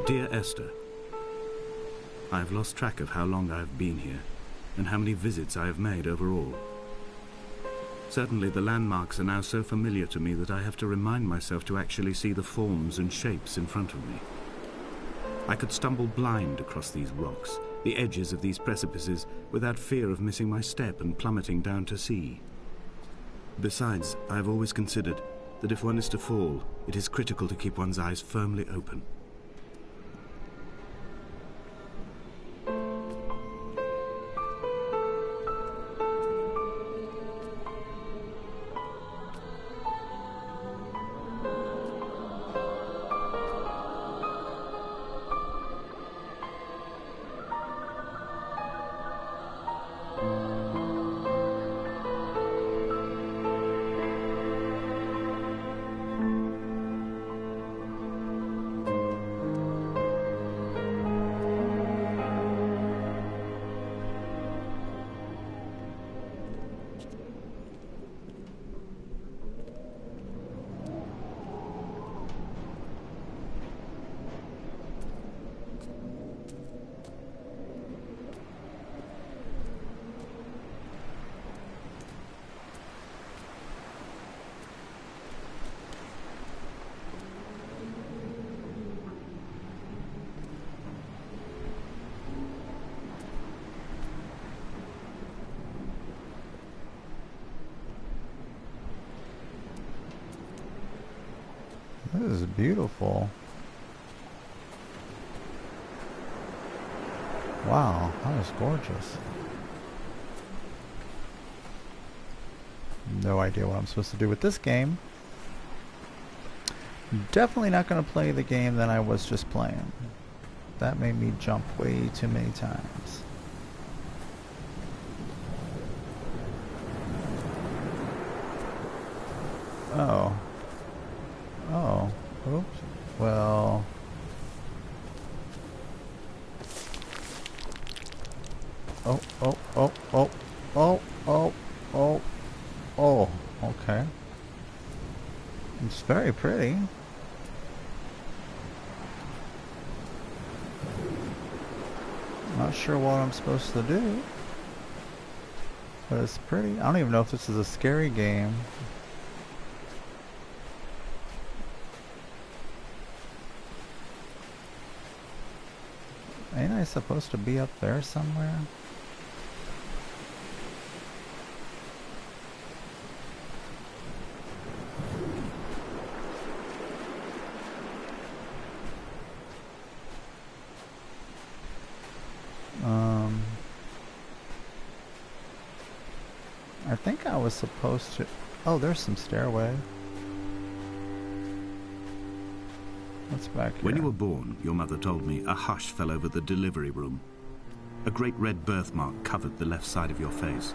Dear Esther, I have lost track of how long I have been here, and how many visits I have made overall. Certainly the landmarks are now so familiar to me that I have to remind myself to actually see the forms and shapes in front of me. I could stumble blind across these rocks, the edges of these precipices, without fear of missing my step and plummeting down to sea. Besides, I have always considered that if one is to fall, it is critical to keep one's eyes firmly open. This is beautiful. Wow, that is gorgeous. No idea what I'm supposed to do with this game. Definitely not going to play the game that I was just playing. That made me jump way too many times. Oh. Oh. Oops. Well. Oh, oh, oh, oh, oh, oh, oh, oh. Okay. It's very pretty. Not sure what I'm supposed to do. But it's pretty. I don't even know if this is a scary game. Ain't I supposed to be up there somewhere? I think I was supposed to... Oh, there's some stairway. What's back here? When you were born, your mother told me, a hush fell over the delivery room. A great red birthmark covered the left side of your face.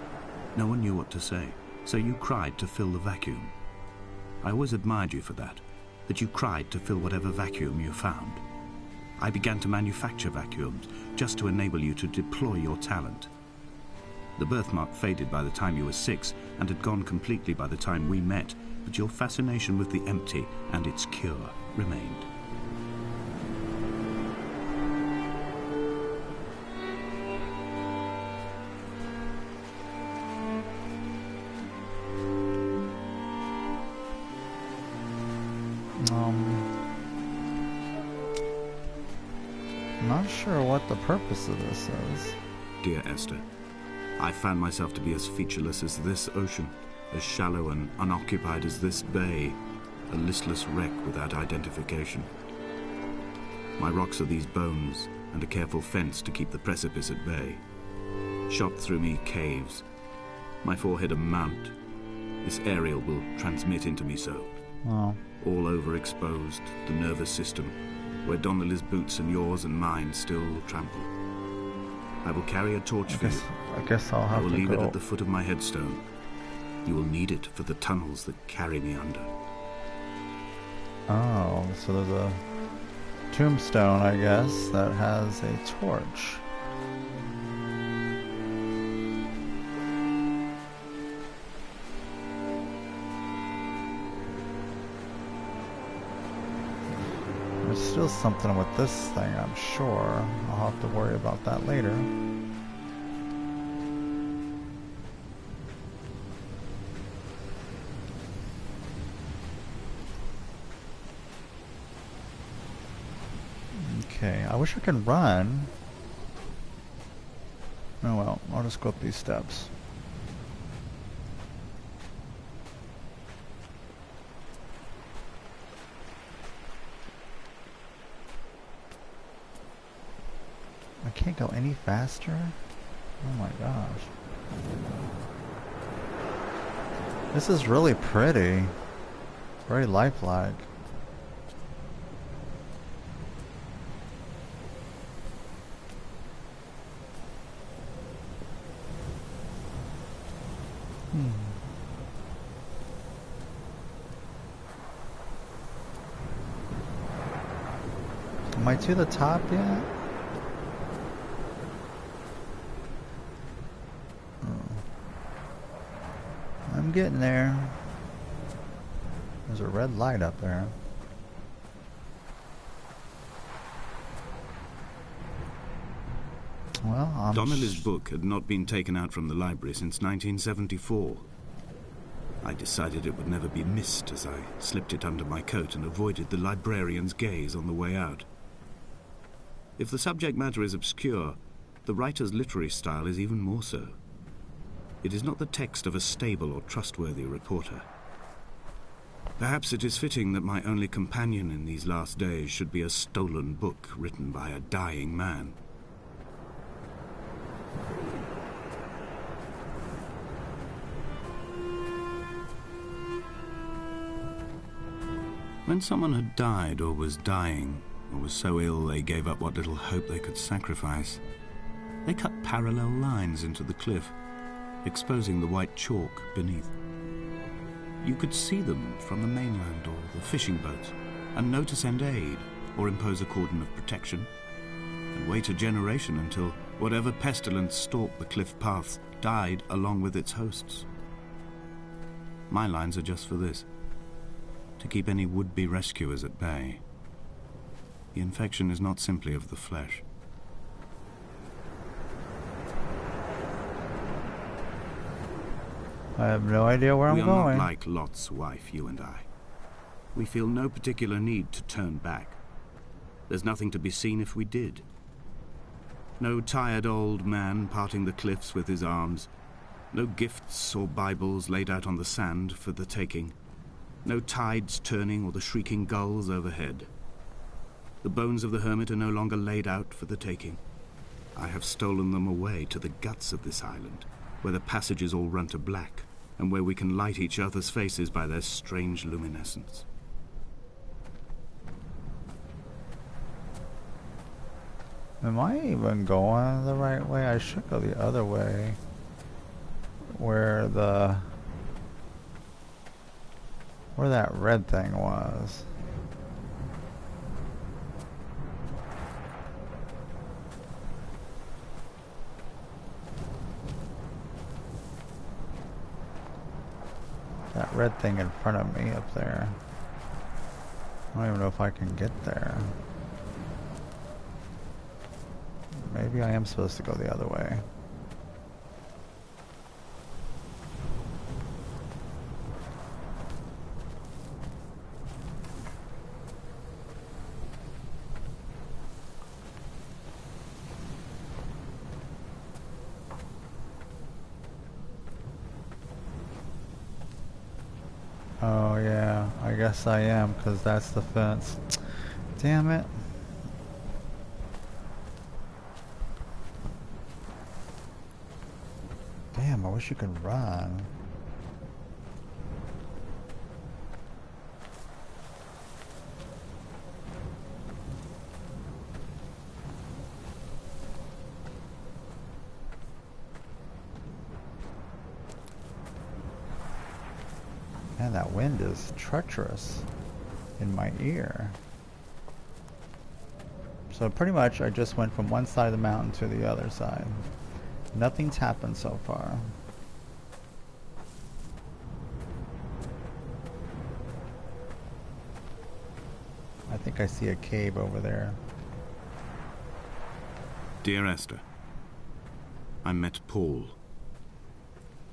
No one knew what to say, so you cried to fill the vacuum. I always admired you for that you cried to fill whatever vacuum you found. I began to manufacture vacuums just to enable you to deploy your talent. The birthmark faded by the time you were 6 and had gone completely by the time we met, but your fascination with the empty and its cure remained. Not sure what the purpose of this is. Dear Esther, I found myself to be as featureless as this ocean, as shallow and unoccupied as this bay, a listless wreck without identification. My rocks are these bones, and a careful fence to keep the precipice at bay. Shot through me caves, my forehead a mount. This aerial will transmit into me so. Oh. All overexposed, the nervous system, where Donnelly's boots and yours and mine still trample. I will carry a torch for you. I guess I'll have to go. I will leave it at the foot of my headstone. You will need it for the tunnels that carry me under. Oh, so there's a tombstone, I guess, that has a torch. There's still something with this thing, I'm sure. I'll have to worry about that later. Okay, I wish I could run. Oh well, I'll just go up these steps. I can't go any faster? Oh my gosh. This is really pretty. Very lifelike. Am I to the top yet? I'm getting there. There's a red light up there. Well, Donnelly's book had not been taken out from the library since 1974. I decided it would never be missed as I slipped it under my coat and avoided the librarian's gaze on the way out. If the subject matter is obscure, the writer's literary style is even more so. It is not the text of a stable or trustworthy reporter. Perhaps it is fitting that my only companion in these last days should be a stolen book written by a dying man. When someone had died or was dying, or was so ill they gave up what little hope they could sacrifice, they cut parallel lines into the cliff, exposing the white chalk beneath. You could see them from the mainland or the fishing boats, and know to send aid or impose a cordon of protection, and wait a generation until whatever pestilence stalked the cliff paths died along with its hosts. My lines are just for this: to keep any would-be rescuers at bay. The infection is not simply of the flesh. I have no idea where I'm going. We are not like Lot's wife, you and I. We feel no particular need to turn back. There's nothing to be seen if we did. No tired old man parting the cliffs with his arms. No gifts or Bibles laid out on the sand for the taking. No tides turning or the shrieking gulls overhead. The bones of the hermit are no longer laid out for the taking. I have stolen them away to the guts of this island, where the passages all run to black, and where we can light each other's faces by their strange luminescence. Am I even going the right way? I should go the other way. Where that red thing was. That red thing in front of me up there. I don't even know if I can get there. Maybe I am supposed to go the other way. Oh yeah, I guess I am, because that's the fence. Damn it. Damn, I wish you could run. Man, that wind is treacherous in my ear. So pretty much I just went from one side of the mountain to the other side. Nothing's happened so far. I think I see a cave over there. Dear Esther, I met Paul.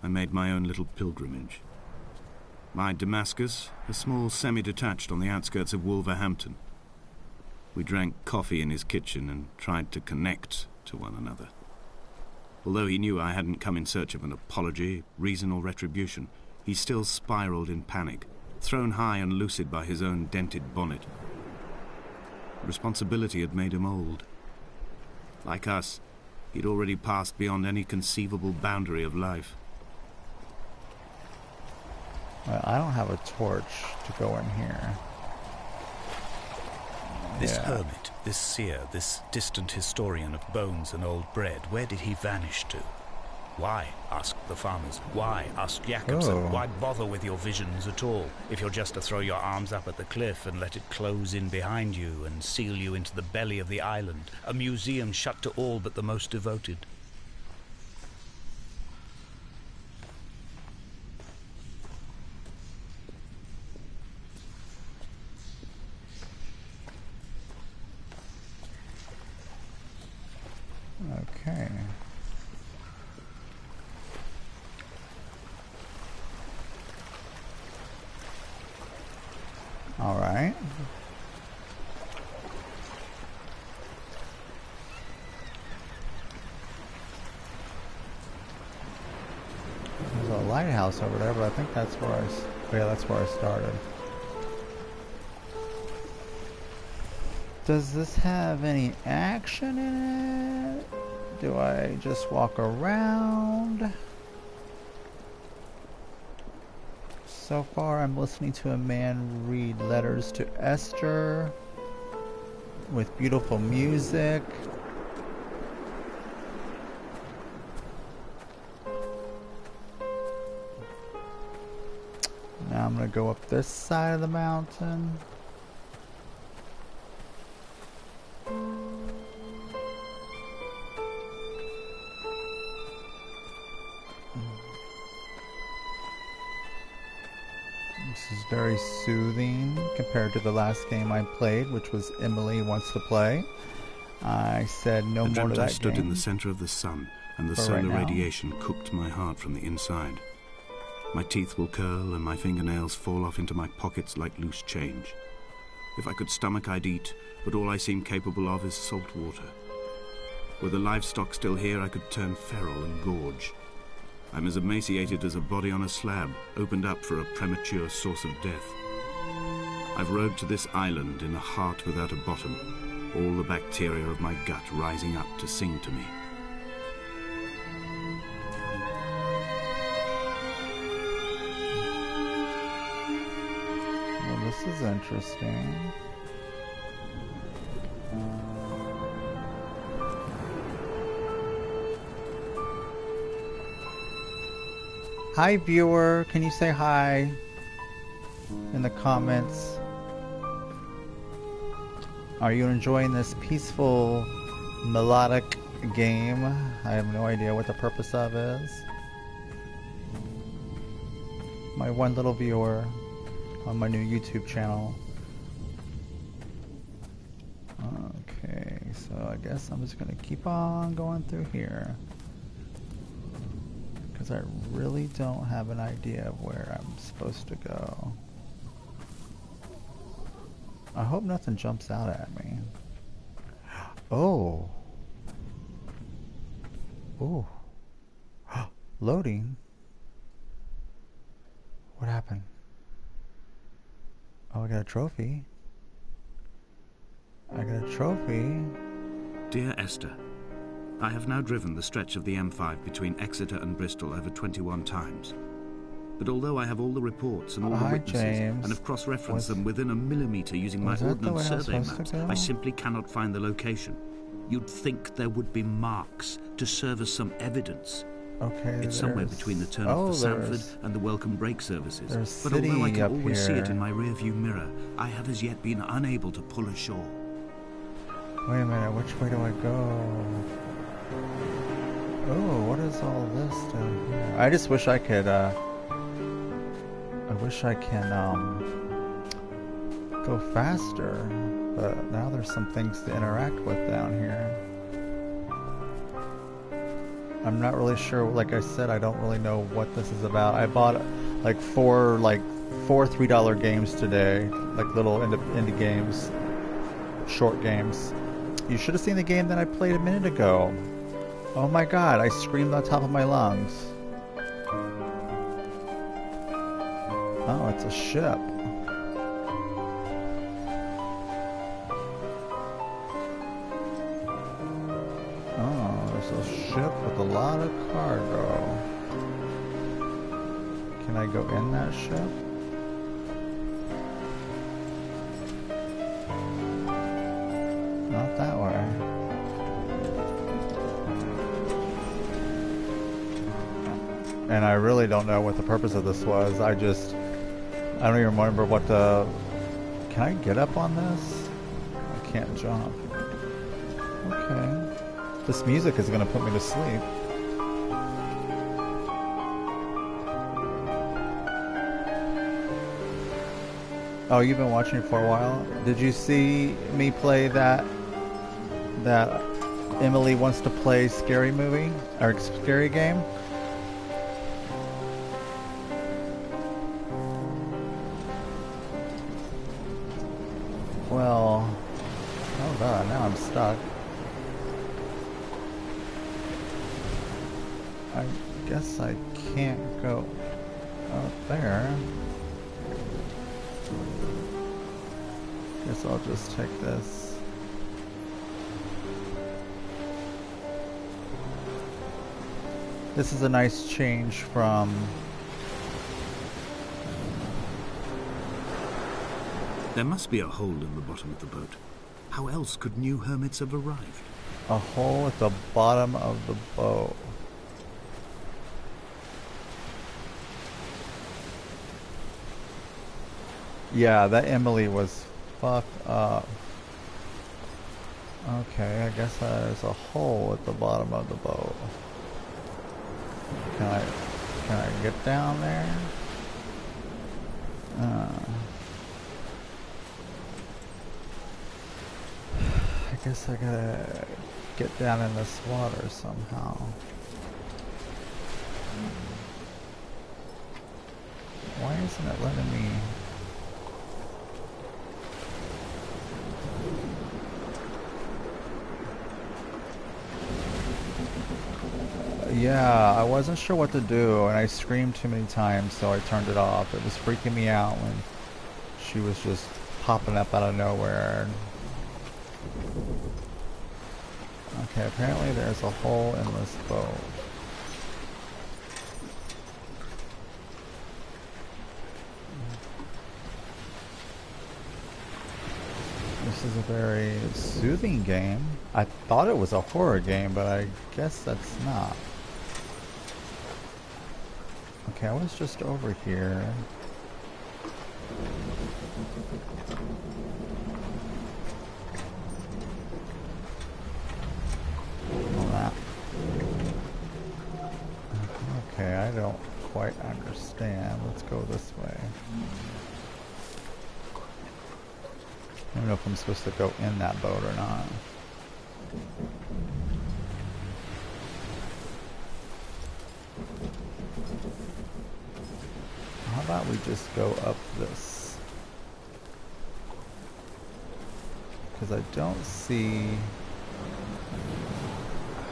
I made my own little pilgrimage. My Damascus, a small semi-detached on the outskirts of Wolverhampton. We drank coffee in his kitchen and tried to connect to one another. Although he knew I hadn't come in search of an apology, reason or retribution, he still spiraled in panic, thrown high and lucid by his own dented bonnet. Responsibility had made him old. Like us, he'd already passed beyond any conceivable boundary of life. Well, I don't have a torch to go in here. This hermit, this seer, this distant historian of bones and old bread, where did he vanish to? Why? Asked the farmers. Why? Asked Jakobsen. Why bother with your visions at all, if you're just to throw your arms up at the cliff and let it close in behind you and seal you into the belly of the island, a museum shut to all but the most devoted? Okay. All right. There's a lighthouse over there, but I think that's where that's where I started. Does this have any action in it? Do I just walk around? So far, I'm listening to a man read letters to Esther with beautiful music. Now I'm gonna go up this side of the mountain. This is very soothing compared to the last game I played, which was Emily Wants to Play. I said no more to that I stood game in the center of the sun, and the for solar right now. radiation cooked my heart from the inside. My teeth will curl and my fingernails fall off into my pockets like loose change. If I could stomach, I'd eat, but all I seem capable of is salt water. Were the livestock still here, I could turn feral and gorge. I'm as emaciated as a body on a slab, opened up for a premature source of death. I've rowed to this island in a heart without a bottom, all the bacteria of my gut rising up to sing to me. Well, this is interesting. Hi viewer, can you say hi in the comments? Are you enjoying this peaceful, melodic game? I have no idea what the purpose of is. My one little viewer on my new YouTube channel. Okay, so I guess I'm just gonna keep on going through here, because I really don't have an idea of where I'm supposed to go. I hope nothing jumps out at me. Oh. Oh. Loading. What happened? Oh, I got a trophy. I got a trophy. Dear Esther, I have now driven the stretch of the M5 between Exeter and Bristol over 21 times. But although I have all the reports and all the witnesses, James. and have cross-referenced them within a millimetre using my Ordnance Survey maps, I simply cannot find the location. You'd think there would be marks to serve as some evidence. Okay, It's somewhere between the turn off for Sanford and the Welcome Break services. But although I can always see it in my rearview mirror, I have as yet been unable to pull ashore. Wait a minute, which way do I go? Oh, what is all this down here? I just wish I could, I wish I can, go faster, but now there's some things to interact with down here. I'm not really sure. Like I said, I don't really know what this is about. I bought like four $3 games today, like little indie games, short games. You should have seen the game that I played a minute ago. Oh my god, I screamed on top of my lungs. Oh, it's a ship. Oh, there's a ship with a lot of cargo. Can I go in that ship? Not that way. And I really don't know what the purpose of this was. I don't even remember what the... Can I get up on this? I can't jump. Okay. This music is going to put me to sleep. Oh, you've been watching for a while? Did you see me play that Emily wants to play scary movie? Or scary game? Well, hold on, now I'm stuck. I guess I can't go up there. Guess I'll just take this. This is a nice change from... There must be a hole in the bottom of the boat. How else could new hermits have arrived? A hole at the bottom of the boat. Yeah, that Emily was fucked up. Okay, I guess there's a hole at the bottom of the boat. Can I get down there? I guess I gotta get down in this water somehow. Why isn't it letting me? Yeah, I wasn't sure what to do, and I screamed too many times, so I turned it off. It was freaking me out when she was just popping up out of nowhere. Okay, apparently there's a hole in this boat. This is a very soothing game. I thought it was a horror game, but I guess that's not. Okay, I was just over here. Okay, I don't quite understand. Let's go this way. I don't know if I'm supposed to go in that boat or not. How about we just go up this? Because I don't see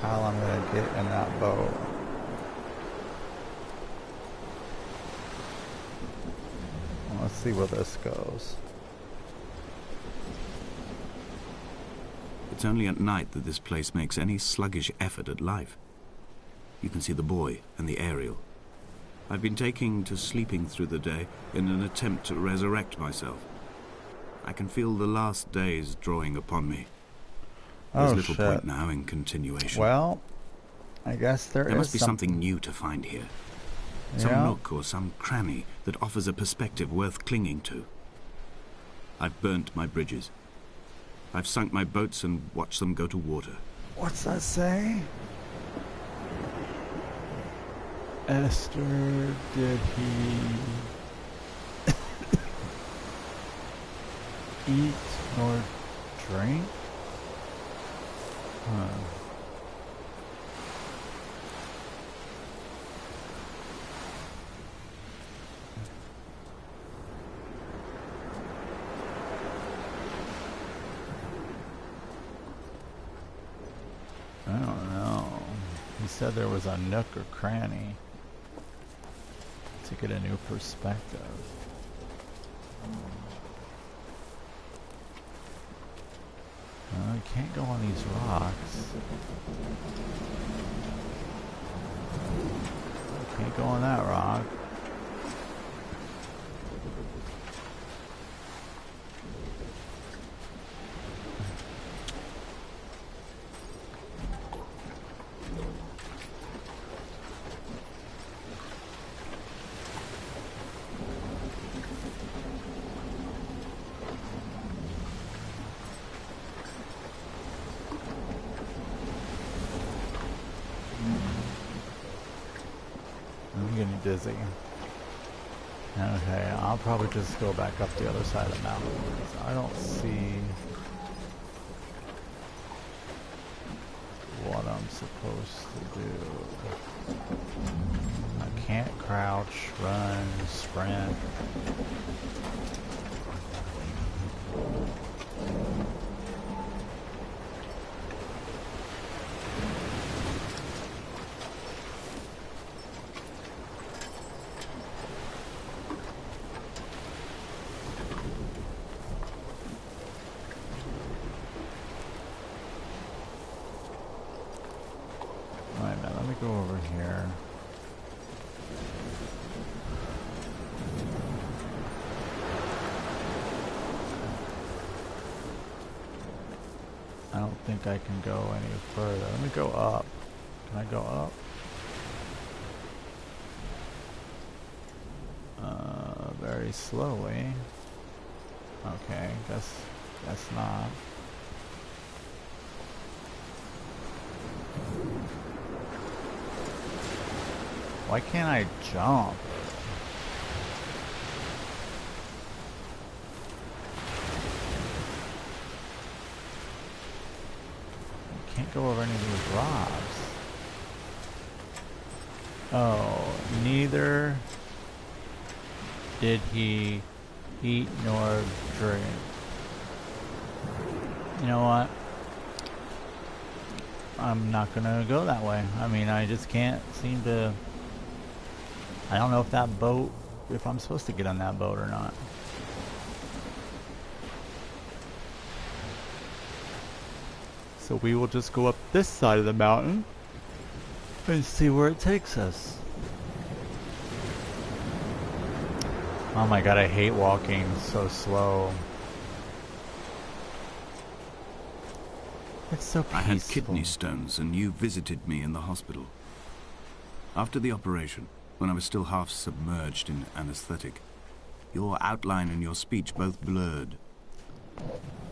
how I'm going to get in that boat. Well, let's see where this goes. It's only at night that this place makes any sluggish effort at life. You can see the buoy and the aerial. I've been taking to sleeping through the day in an attempt to resurrect myself. I can feel the last days drawing upon me. There's little point now in continuation. Well, I guess there must be something new to find here. Some Yeah. nook or some cranny that offers a perspective worth clinging to. I've burnt my bridges. I've sunk my boats and watched them go to water. What's that say? Esther, did he... eat nor drink? Huh. I don't know. He said there was a nook or cranny to get a new perspective. You can't go on these rocks. You can't go on that rock. I'm getting dizzy. Okay, I'll probably just go back up the other side of the mountain because I don't see what I'm supposed to do. I can't crouch, run, sprint. Go over here. I don't think I can go any further. Let me go up. Can I go up? Very slowly. Okay, guess not. Why can't I jump? I can't go over any of these rocks. Oh, neither did he eat nor drink. You know what? I'm not gonna go that way. I mean, I just can't seem to... I don't know if that boat, if I'm supposed to get on that boat or not. So we will just go up this side of the mountain and see where it takes us. Oh my god, I hate walking so slow. It's so peaceful. I had kidney stones and you visited me in the hospital. After the operation, when I was still half submerged in anesthetic, your outline and your speech both blurred.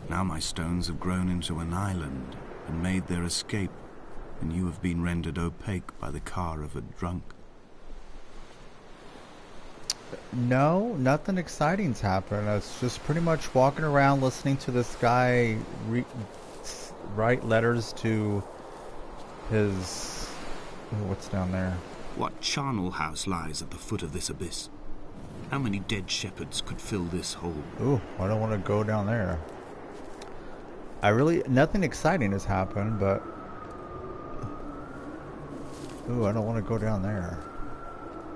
Now my stones have grown into an island and made their escape, and you have been rendered opaque by the car of a drunk. No, nothing exciting's happened. It's just pretty much walking around listening to this guy write letters to his... Oh, what's down there? What charnel house lies at the foot of this abyss? How many dead shepherds could fill this hole? Ooh, I don't want to go down there. Nothing exciting has happened, but... Ooh, I don't want to go down there.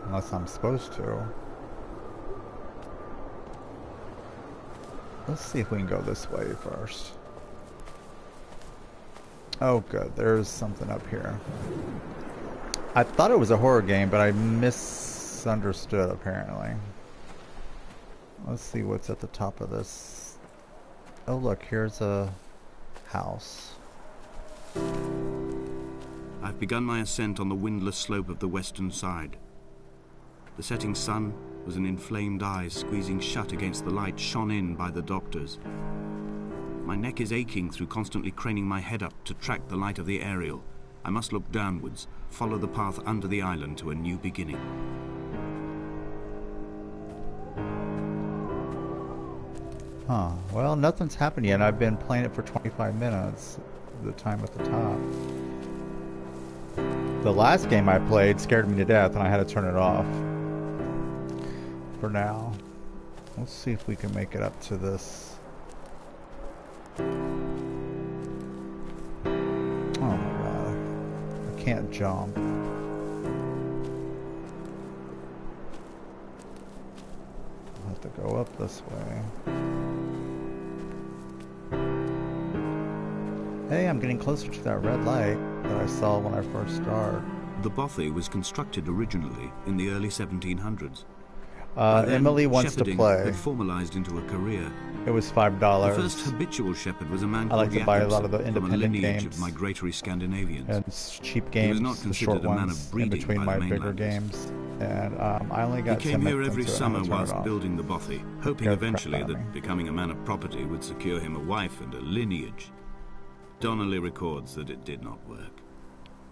Unless I'm supposed to. Let's see if we can go this way first. Oh, good. There's something up here. I thought it was a horror game, but I misunderstood, apparently. Let's see what's at the top of this. Oh, look, here's a house. I've begun my ascent on the windless slope of the western side. The setting sun was an inflamed eye squeezing shut against the light shone in by the doctors. My neck is aching through constantly craning my head up to track the light of the aerial. I must look downwards, follow the path under the island to a new beginning. Huh. Well, nothing's happened yet. I've been playing it for 25 minutes. The time at the top. The last game I played scared me to death, and I had to turn it off. For now. Let's see if we can make it up to this. Oh my god. I can't jump. I'll have to go up this way. Hey, I'm getting closer to that red light that I saw when I first started. The bothy was constructed originally in the early 1700s. Emily wants to play. Had formalized into a career. It was $5. The first habitual shepherd was a man called I like to buy a lot of the from a independent lineage games of migratory Scandinavians. and cheap games. He was not the considered short a man ones of breeding in between by my the bigger mainlanders. games. And I only got He came 10 here minutes every into it, summer I'm gonna turn whilst it off. building the bothy, hoping Scared the crap eventually out of that me. becoming a man of property would secure him a wife and a lineage. Donnelly records that it did not work.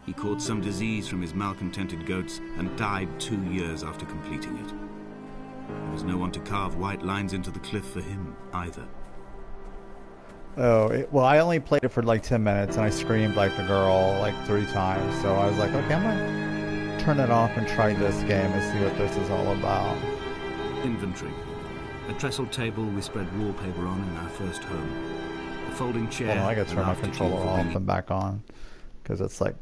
He caught some disease from his malcontented goats and died 2 years after completing it. There was no one to carve white lines into the cliff for him either. Oh, well, I only played it for like 10 minutes and I screamed like a girl like 3 times. So I was like, okay, I'm gonna turn it off and try this game and see what this is all about. Inventory. A trestle table we spread wallpaper on in our first home. A folding chair. Hold on, I gotta an turn my afternoon controller for off bringing- and back on because it's like,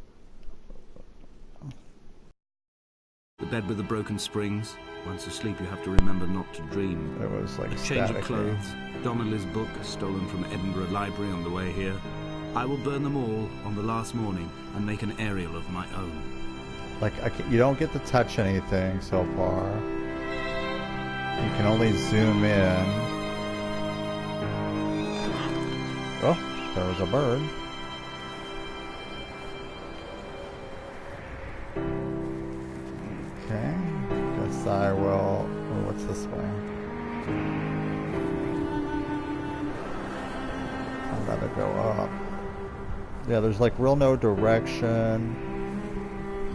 The bed with the broken springs. Once asleep, you have to remember not to dream. it was like A change of staticky. clothes. Donnelly's book, stolen from Edinburgh Library on the way here. I will burn them all on the last morning and make an aerial of my own. Like you don't get to touch anything so far. You can only zoom in. Oh, there was a bird. Okay, guess I will. Oh, what's this way? I gotta go up. Yeah, there's like real no direction.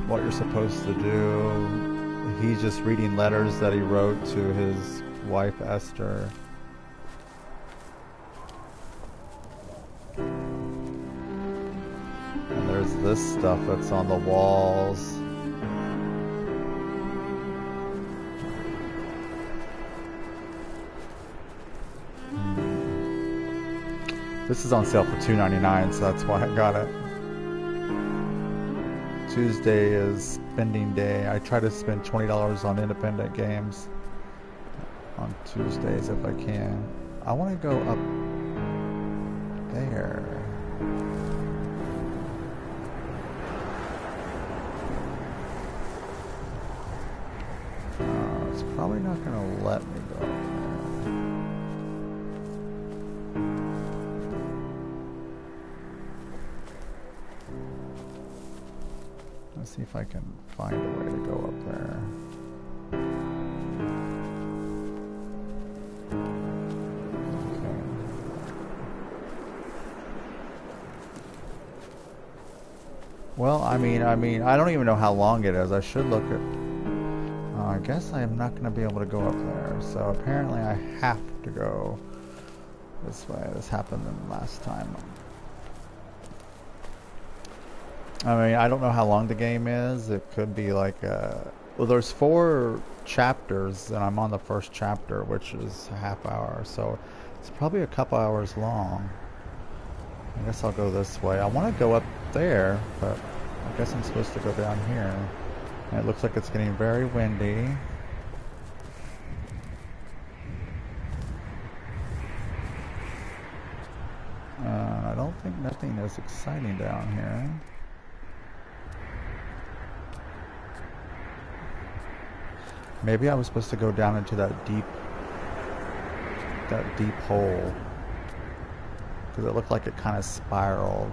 What you're supposed to do. He's just reading letters that he wrote to his wife Esther. And there's this stuff that's on the walls. This is on sale for $2.99, so that's why I got it. Tuesday is spending day. I try to spend $20 on independent games on Tuesdays if I can. I want to go up there. It's probably not going to let me go up there. Let's see if I can find a way to go up there. Okay. Well, I mean, I don't even know how long it is. I should look at. I guess I am not going to be able to go up there. So apparently, I have to go this way. This happened last time. I mean, I don't know how long the game is. It could be like well, there's 4 chapters, and I'm on the first chapter, which is a half hour. So it's probably a couple hours long. I guess I'll go this way. I want to go up there, but I guess I'm supposed to go down here. And it looks like it's getting very windy. I don't think nothing is exciting down here. Maybe I was supposed to go down into that deep hole. Because it looked like it kind of spiraled.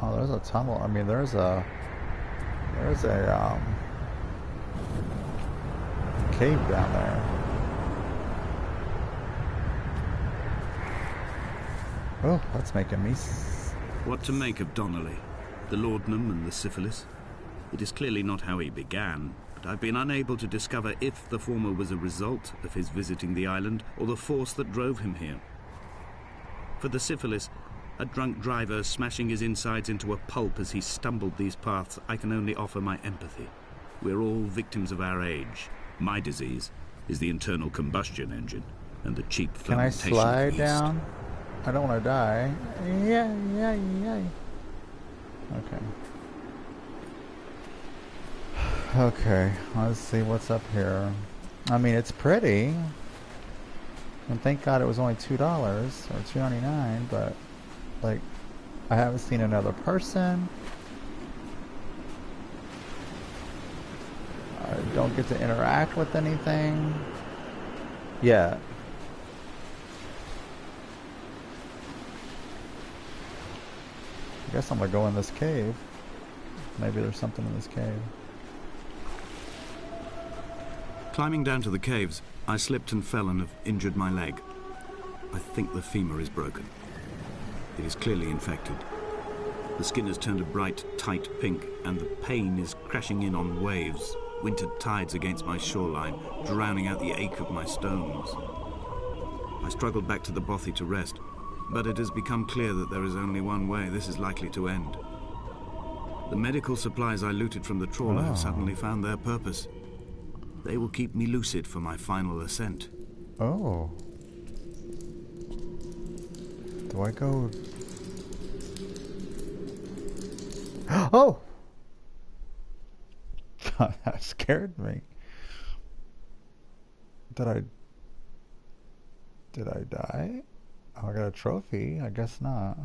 Oh, there's a tunnel. I mean, there's a cave down there. Oh, that's making me... What to make of Donnelly? The laudanum and the syphilis? It is clearly not how he began, but I've been unable to discover if the former was a result of his visiting the island or the force that drove him here. For the syphilis, a drunk driver smashing his insides into a pulp as he stumbled these paths, I can only offer my empathy. We're all victims of our age. My disease is the internal combustion engine and the cheap fermentation. Can I slide yeast. down? I don't want to die. Yeah. Okay. Okay, let's see what's up here. I mean, it's pretty. And thank God it was only $2 or $2.99, but like, I haven't seen another person. I don't get to interact with anything yet. I guess I'm gonna go in this cave. Maybe there's something in this cave. Climbing down to the caves, I slipped and fell and have injured my leg. I think the femur is broken. It is clearly infected. The skin has turned a bright, tight pink, and the pain is crashing in on waves, winter tides against my shoreline, drowning out the ache of my stones. I struggled back to the bothy to rest, but it has become clear that there is only one way this is likely to end. The medical supplies I looted from the trawler have suddenly found their purpose. They will keep me lucid for my final ascent. Oh. Do I go... Oh! God, that scared me. Did I die? Oh, I got a trophy? I guess not.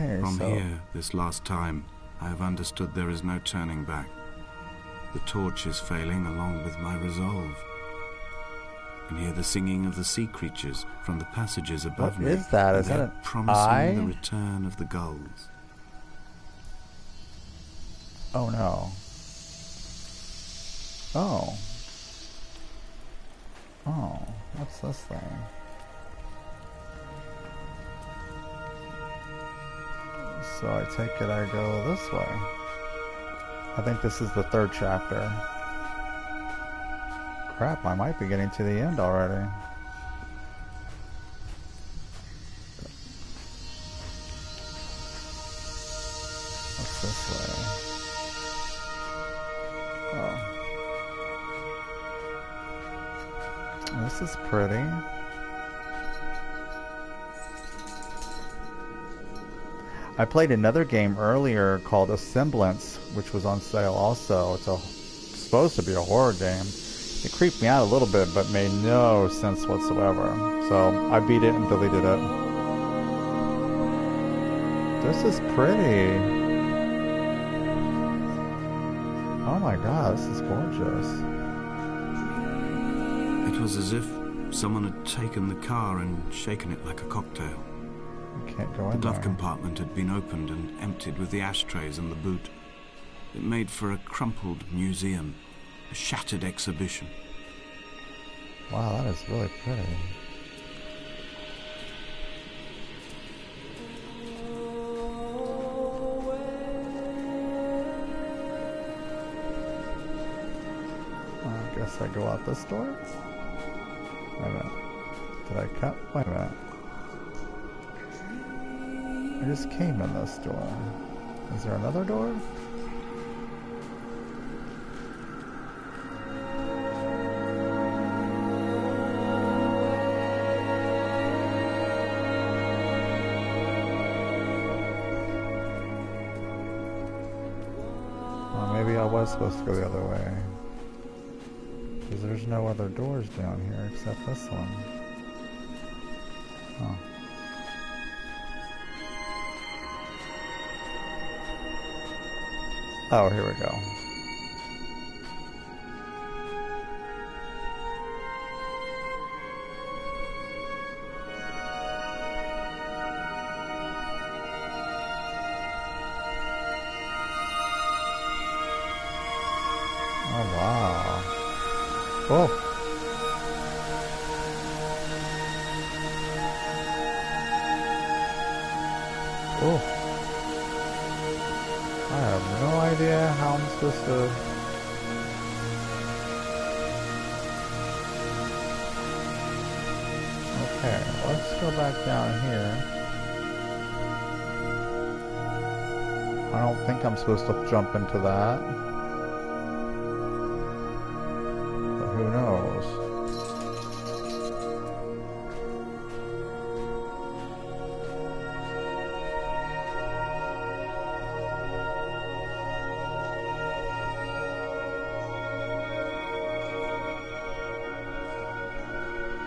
Okay, From here, this last time, I have understood there is no turning back. The torch is failing along with my resolve. And hear the singing of the sea creatures from the passages above me. What is that? Is that an promising eye? the return of the gulls. Oh no. Oh. Oh, what's this thing? So I take it I go this way. I think this is the 3rd chapter. Crap, I might be getting to the end already. What's this way? Oh. This is pretty. I played another game earlier called A Semblance, which was on sale also. It's supposed to be a horror game. It creeped me out a little bit, but made no sense whatsoever. So I beat it and deleted it. This is pretty. Oh my god, this is gorgeous. It was as if someone had taken the car and shaken it like a cocktail. Can't go in The glove there. compartment had been opened and emptied with the ashtrays and the boot. It made for a crumpled museum, a shattered exhibition. Wow, that is really pretty. I guess I go out this door? Wait a minute. Did I cut? Wait a minute. I just came in this door. Is there another door? Well, maybe I was supposed to go the other way. Because there's no other doors down here except this one. Huh. Oh, here we go. Oh, wow. Oh. I have no idea how I'm supposed to... Okay, let's go back down here. I don't think I'm supposed to jump into that. But who knows?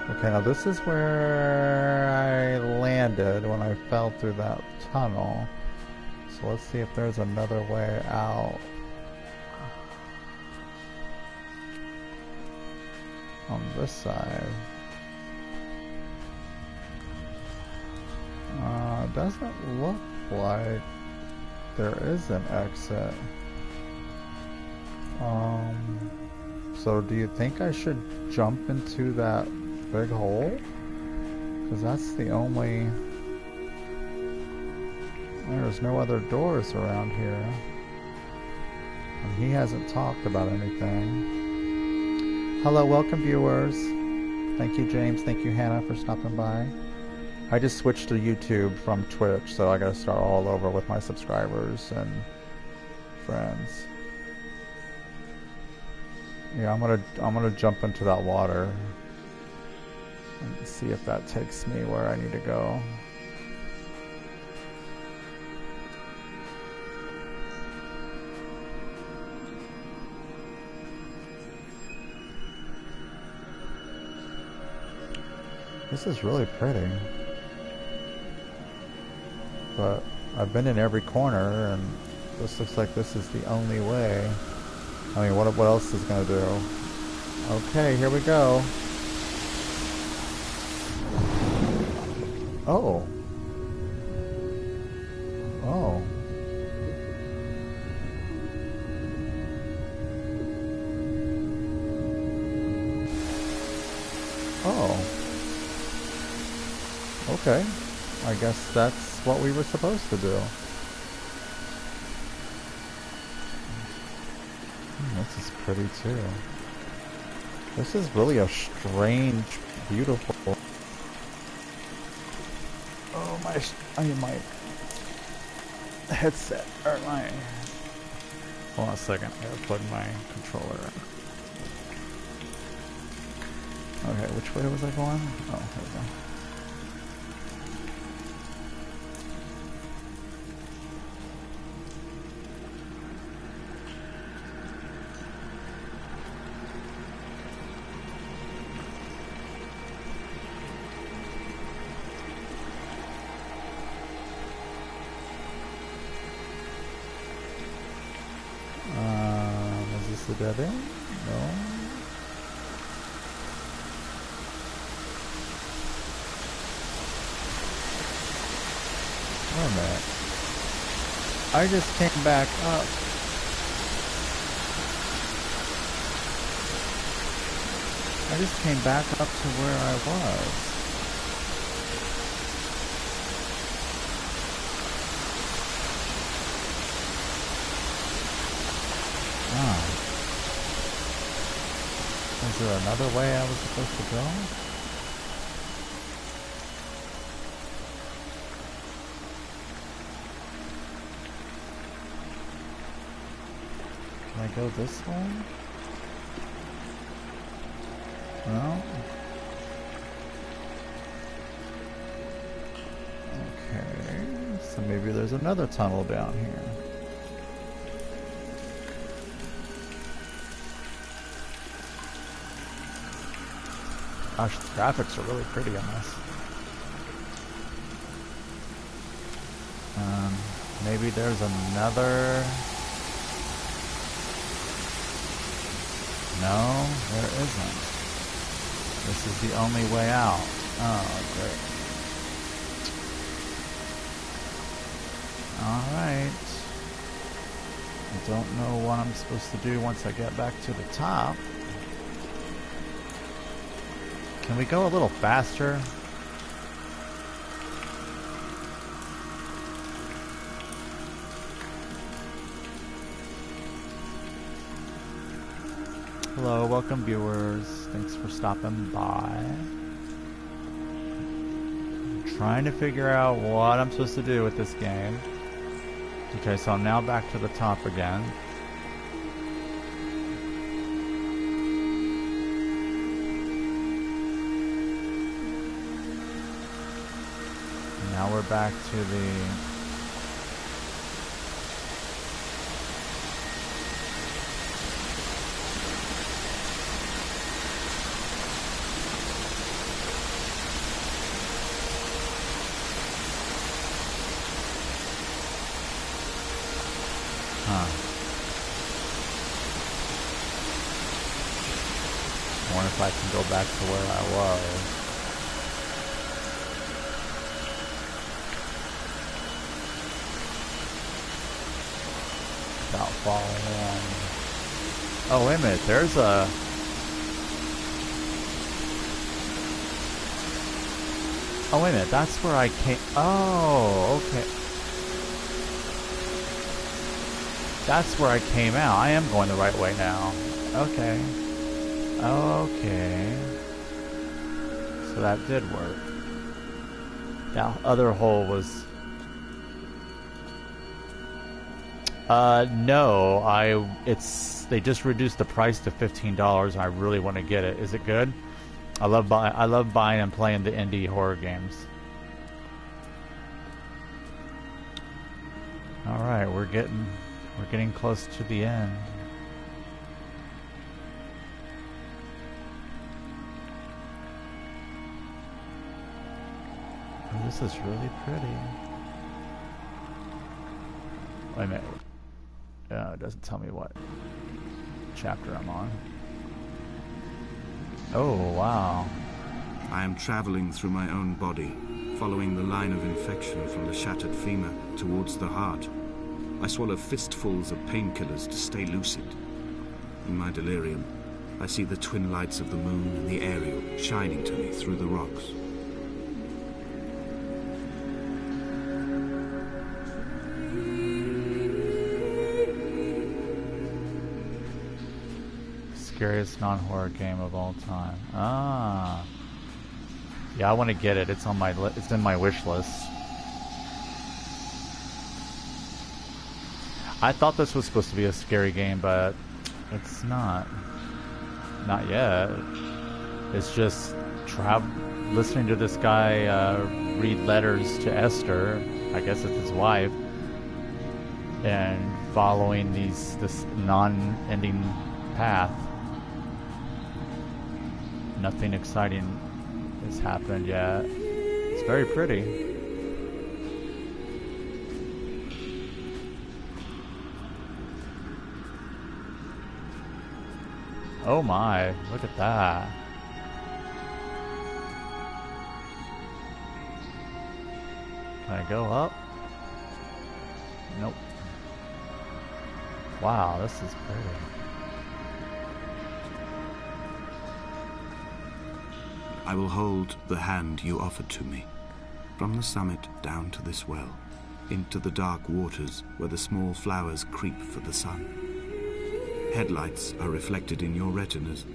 Okay, now this is where I landed when I fell through that tunnel. So let's see if there's another way out. On this side. Doesn't look like there is an exit. So do you think I should jump into that big hole? Because that's the only... There's no other doors around here. And he hasn't talked about anything. Hello, welcome viewers. Thank you, James. Thank you, Hannah, for stopping by. I just switched to YouTube from Twitch, so I gotta start all over with my subscribers and friends. Yeah, I'm gonna jump into that water and see if that takes me where I need to go. This is really pretty. But I've been in every corner and this looks like this is the only way. I mean, what else is gonna do? Okay, here we go. Oh. Oh. Oh. Okay. I guess that's what we were supposed to do. This is pretty too. This is really a strange, beautiful... Oh, my headset, or my... Hold on a second, I gotta plug my controller in. Okay, which way was I going? Oh, here we go. Is this a dead end? No. Wait a minute. I just came back up. I just came back up to where I was. Is there another way I was supposed to go? Can I go this way? No? Okay, so maybe there's another tunnel down here. Gosh, the graphics are really pretty on this. Maybe there's another... No, there isn't. This is the only way out. Oh, great. Alright. I don't know what I'm supposed to do once I get back to the top. Can we go a little faster? Hello, welcome viewers. Thanks for stopping by. I'm trying to figure out what I'm supposed to do with this game. Okay, so I'm now back to the top again. Now we're back to the... Huh. I wonder if I can go back to where I was. Without falling in. Oh, wait a minute. There's a... Oh, wait a minute. That's where I came... Oh, okay. That's where I came out. I am going the right way now. Okay. Okay. So that did work. That other hole was... no. They just reduced the price to $15. I really want to get it. Is it good? I love buying and playing the indie horror games. All right, we're getting close to the end. Oh, this is really pretty. Wait a minute. It doesn't tell me what chapter I'm on. Oh, wow. I am traveling through my own body, following the line of infection from the shattered femur towards the heart. I swallow fistfuls of painkillers to stay lucid. In my delirium, I see the twin lights of the moon and the Ariel shining to me through the rocks. Scariest non-horror game of all time. Ah. Yeah, I want to get it. It's on my it's in my wish list. I thought this was supposed to be a scary game, but it's not. Not yet. It's just listening to this guy read letters to Esther. I guess it's his wife, and following this non-ending path. Nothing exciting has happened yet. It's very pretty. Oh my, look at that. Can I go up? Nope. Wow, this is pretty. I will hold the hand you offered to me, from the summit down to this well, into the dark waters where the small flowers creep for the sun. Headlights are reflected in your retinas,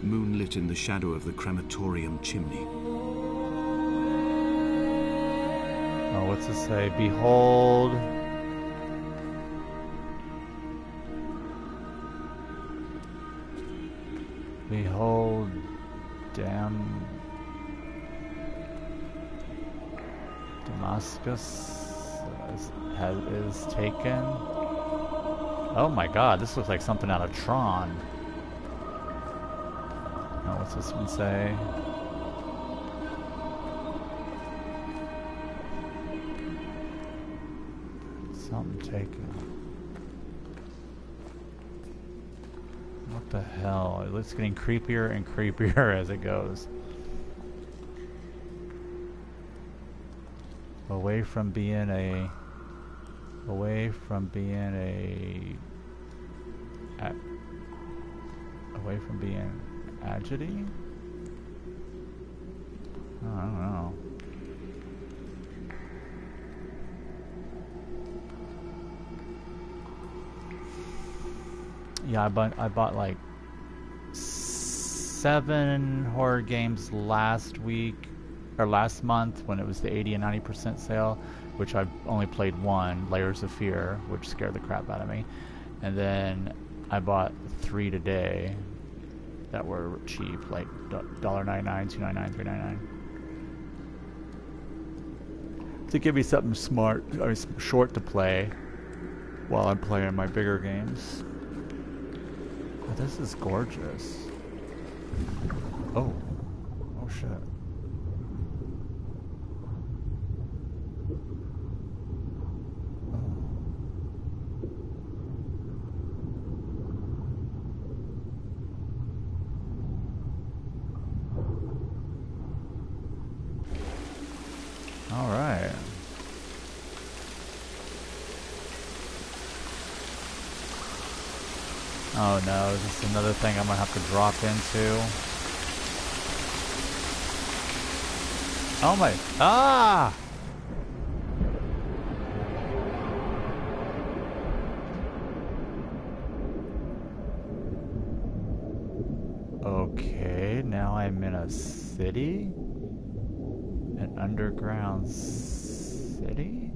moonlit in the shadow of the crematorium chimney. Oh, what's it say? Behold. Behold, Damascus is taken. Oh my god, this looks like something out of Tron. Oh, what's this one say? Something taken. What the hell? It's getting creepier and creepier as it goes. Away from being a agity? I don't know. Yeah, I bought like 7 horror games last week, or last month when it was the 80 and 90% sale, which I only played one, Layers of Fear, which scared the crap out of me. And then I bought 3 today that were cheap, like $1.99, $2.99, $3.99. To give me something smart, short to play while I'm playing my bigger games. Oh, this is gorgeous. Oh shit. All right. Oh no, is this another thing I'm gonna have to drop into? Oh my, ah! Okay, now I'm in a city? An underground city?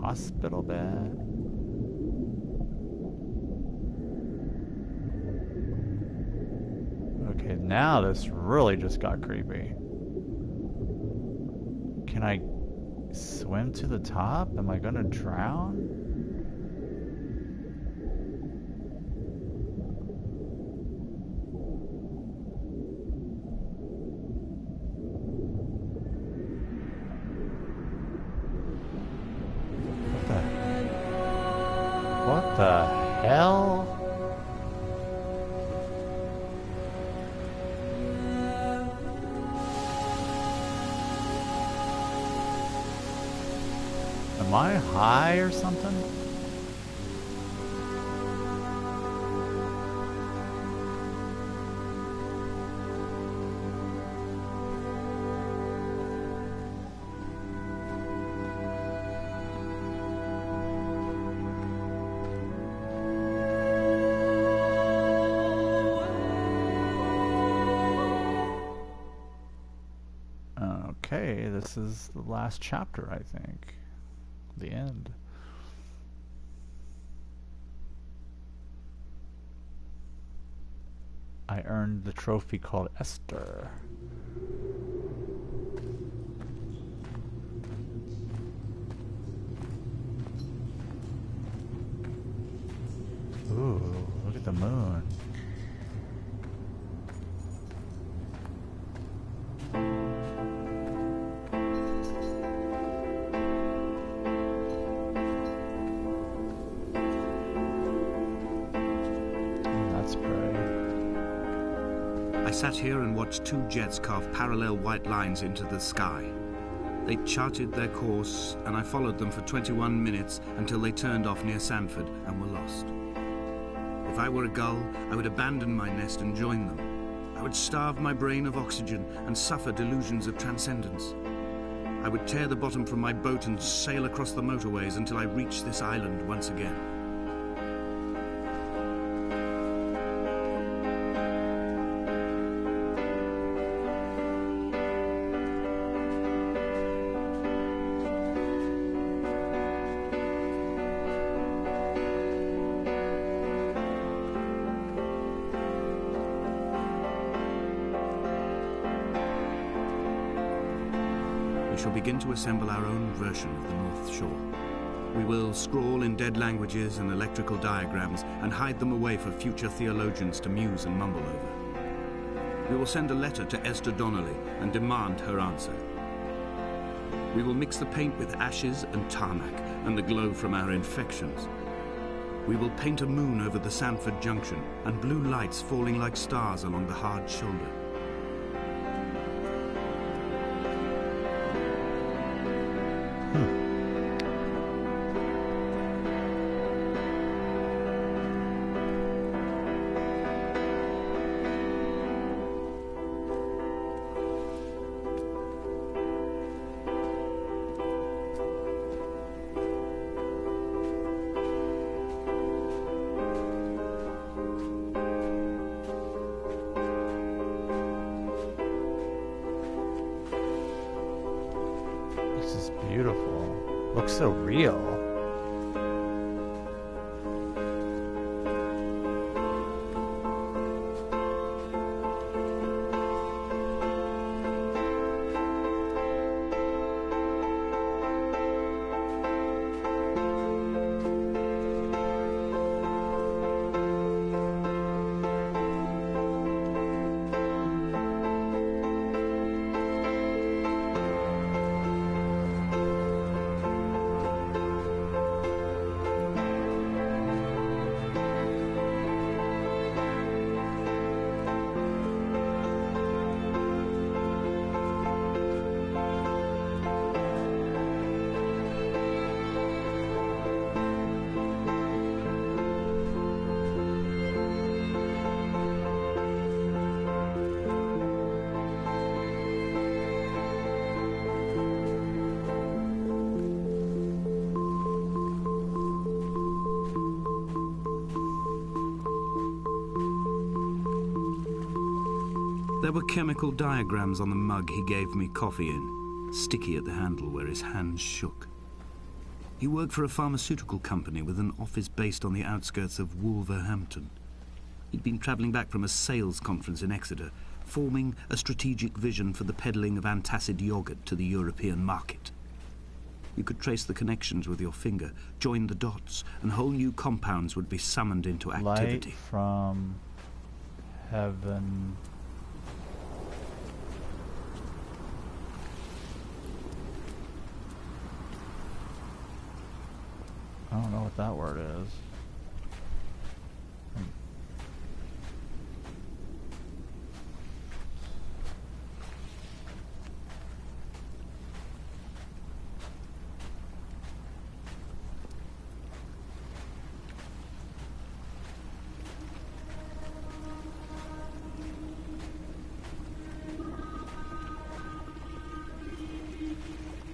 Hospital bed? Okay, now this really just got creepy. Can I swim to the top? Am I gonna drown? What the hell? Am I high or something? Okay, this is the last chapter, I think. The end. I earned the trophy called Esther. Ooh, look at the moon. I sat here and watched 2 jets carve parallel white lines into the sky. They charted their course, and I followed them for 21 minutes until they turned off near Sanford and were lost. If I were a gull, I would abandon my nest and join them. I would starve my brain of oxygen and suffer delusions of transcendence. I would tear the bottom from my boat and sail across the motorways until I reached this island once again. We shall begin to assemble our own version of the North Shore. We will scrawl in dead languages and electrical diagrams and hide them away for future theologians to muse and mumble over. We will send a letter to Esther Donnelly and demand her answer. We will mix the paint with ashes and tarmac and the glow from our infections. We will paint a moon over the Sanford Junction and blue lights falling like stars along the hard shoulder. looks so real. There were chemical diagrams on the mug he gave me coffee in, sticky at the handle where his hands shook. He worked for a pharmaceutical company with an office based on the outskirts of Wolverhampton. He'd been travelling back from a sales conference in Exeter, forming a strategic vision for the peddling of antacid yogurt to the European market. You could trace the connections with your finger, join the dots, and whole new compounds would be summoned into activity. Light from heaven. I don't know what that word is.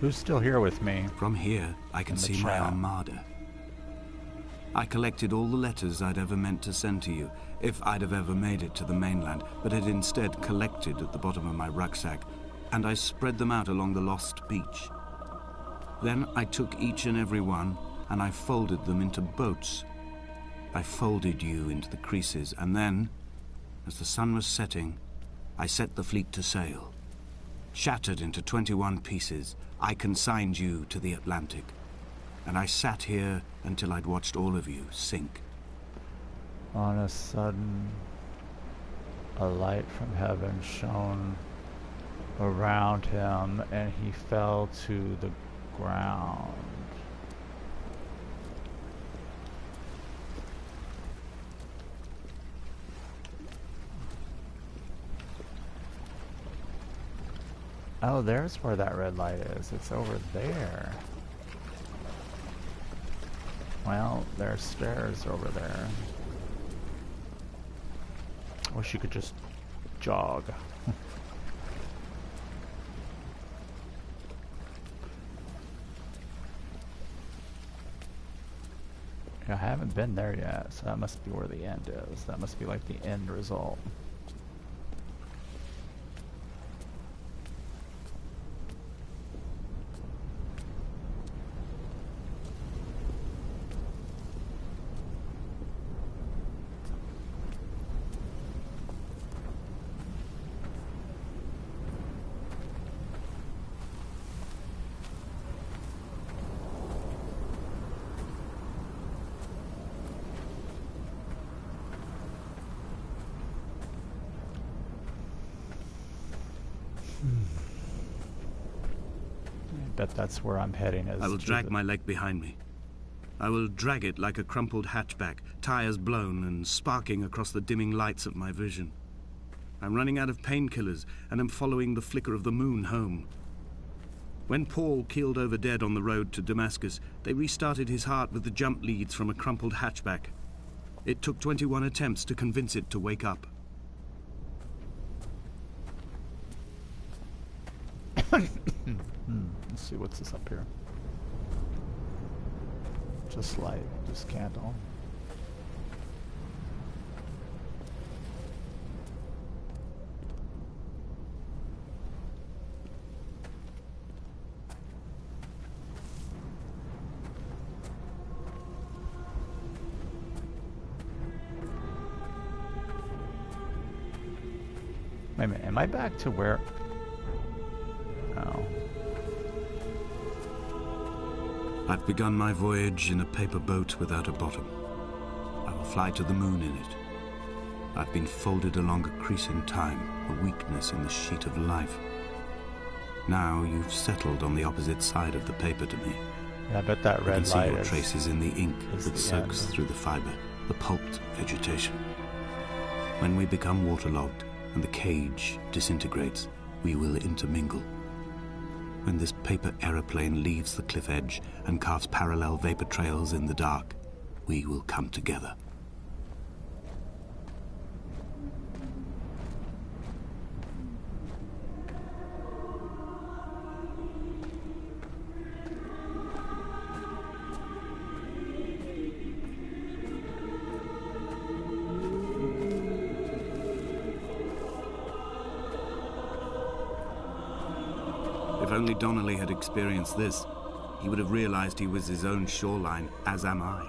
Who's still here with me? From here, I can see my armada. I collected all the letters I'd ever meant to send to you, if I'd have ever made it to the mainland, but had instead collected at the bottom of my rucksack, and I spread them out along the lost beach. Then I took each and every one, and I folded them into boats. I folded you into the creases, and then, as the sun was setting, I set the fleet to sail. Shattered into 21 pieces, I consigned you to the Atlantic, and I sat here until I'd watched all of you sink. On a sudden, a light from heaven shone around him, and he fell to the ground. Oh, there's where that red light is. It's over there. Well, there's stairs over there. Wish you could just jog. I haven't been there yet, so that must be where the end is. That must be like the end result. I bet that's where I'm heading. I will drag my leg behind me. I will drag it like a crumpled hatchback, tires blown and sparking across the dimming lights of my vision. I'm running out of painkillers and am following the flicker of the moon home. When Paul keeled over dead on the road to Damascus, they restarted his heart with the jump leads from a crumpled hatchback. It took 21 attempts to convince it to wake up. Let's see, what's this up here? Just light, just candle. Wait a minute, am I back to where? Oh. I've begun my voyage in a paper boat without a bottom. I will fly to the moon in it. I've been folded along a crease in time, a weakness in the sheet of life. Now you've settled on the opposite side of the paper to me. Yeah, I bet that red you can light see your traces in the ink that the soaks through the fiber, the pulped vegetation. When we become waterlogged and the cage disintegrates, we will intermingle. When this paper aeroplane leaves the cliff edge and carves parallel vapor trails in the dark, we will come together. If only Donnelly had experienced this, he would have realized he was his own shoreline, as am I.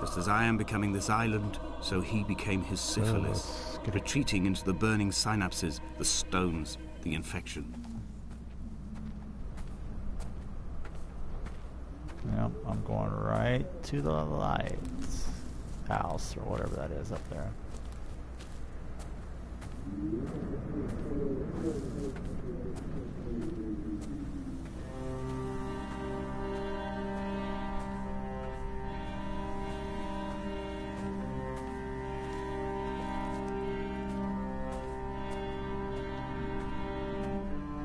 Just as I am becoming this island, so he became his syphilis, retreating into the burning synapses, the stones, the infection. Yep, I'm going right to the light house, or whatever that is up there.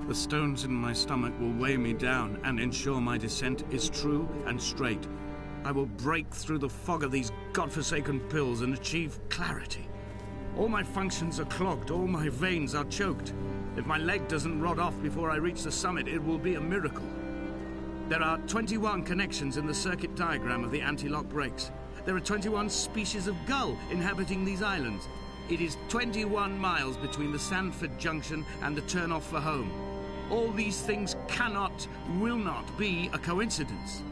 The stones in my stomach will weigh me down and ensure my descent is true and straight. I will break through the fog of these godforsaken pills and achieve clarity. All my functions are clogged, all my veins are choked. If my leg doesn't rot off before I reach the summit, it will be a miracle. There are 21 connections in the circuit diagram of the anti-lock brakes. There are 21 species of gull inhabiting these islands. It is 21 miles between the Sandford Junction and the turn-off for home. All these things cannot, will not be a coincidence.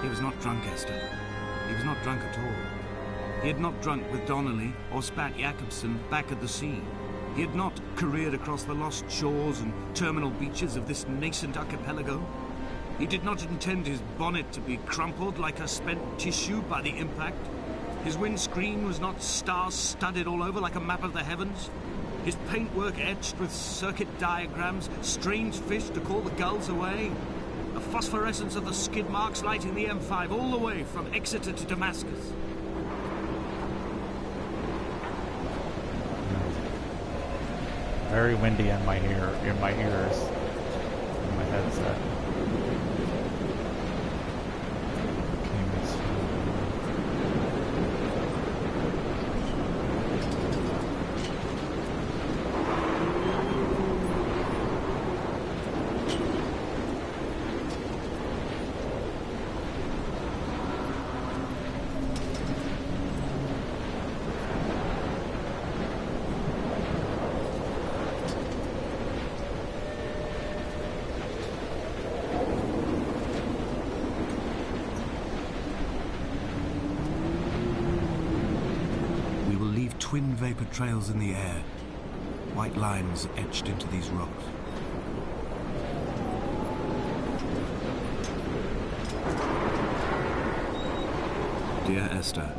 He was not drunk, Esther. He was not drunk at all. He had not drunk with Donnelly or Spat Jacobson back at the sea. He had not careered across the lost shores and terminal beaches of this nascent archipelago. He did not intend his bonnet to be crumpled like a spent tissue by the impact. His windscreen was not star-studded all over like a map of the heavens. His paintwork etched with circuit diagrams, strange fish to call the gulls away. The phosphorescence of the skid marks lighting the M5 all the way from Exeter to Damascus. Very windy in my ears, in my headset. Twin vapor trails in the air. White lines etched into these rocks. Dear Esther,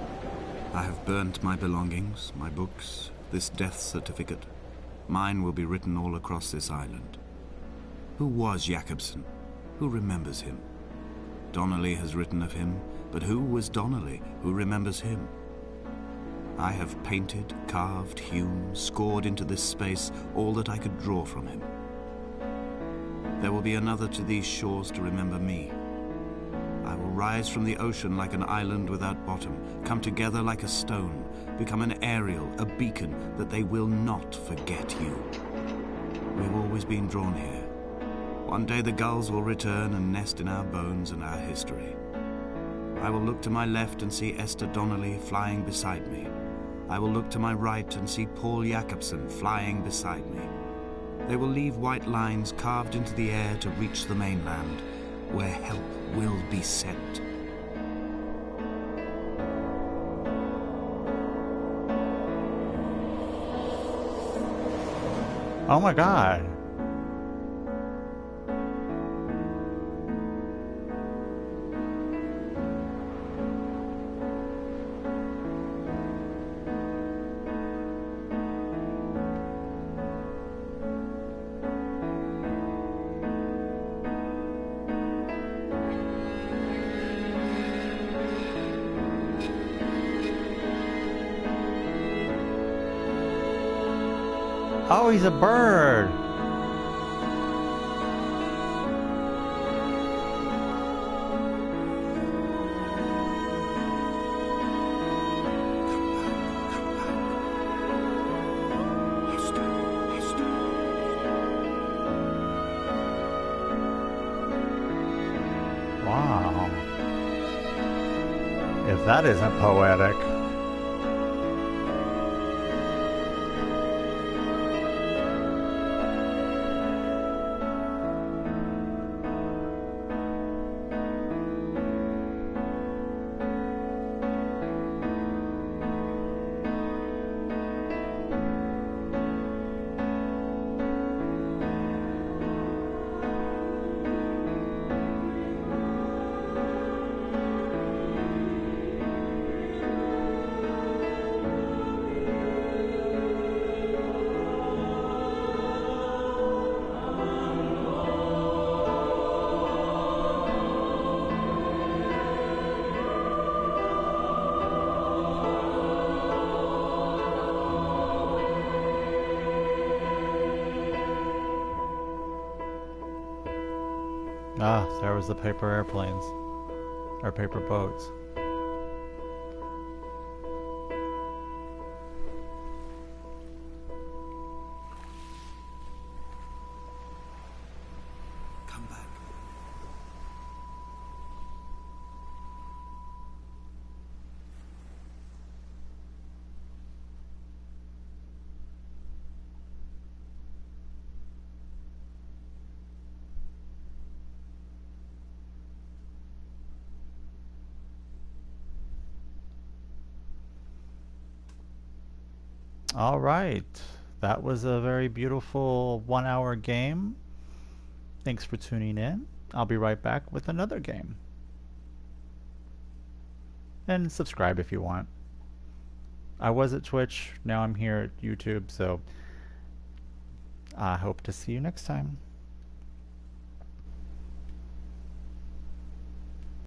I have burnt my belongings, my books, this death certificate. Mine will be written all across this island. Who was Jakobsen? Who remembers him? Donnelly has written of him, but who was Donnelly? Who remembers him? I have painted, carved, hewn, scored into this space all that I could draw from him. There will be another to these shores to remember me. I will rise from the ocean like an island without bottom, come together like a stone, become an aerial, a beacon, that they will not forget you. We've always been drawn here. One day the gulls will return and nest in our bones and our history. I will look to my left and see Esther Donnelly flying beside me. I will look to my right and see Paul Jakobsen flying beside me. They will leave white lines carved into the air to reach the mainland, where help will be sent. Oh my God. Oh, he's a bird. Wow. If that isn't poetic. Ah, there was the paper airplanes. Or paper boats. Come back. All right. That was a very beautiful 1 hour game. Thanks for tuning in. I'll be right back with another game. And subscribe if you want. I was at Twitch, now I'm here at YouTube, so I hope to see you next time.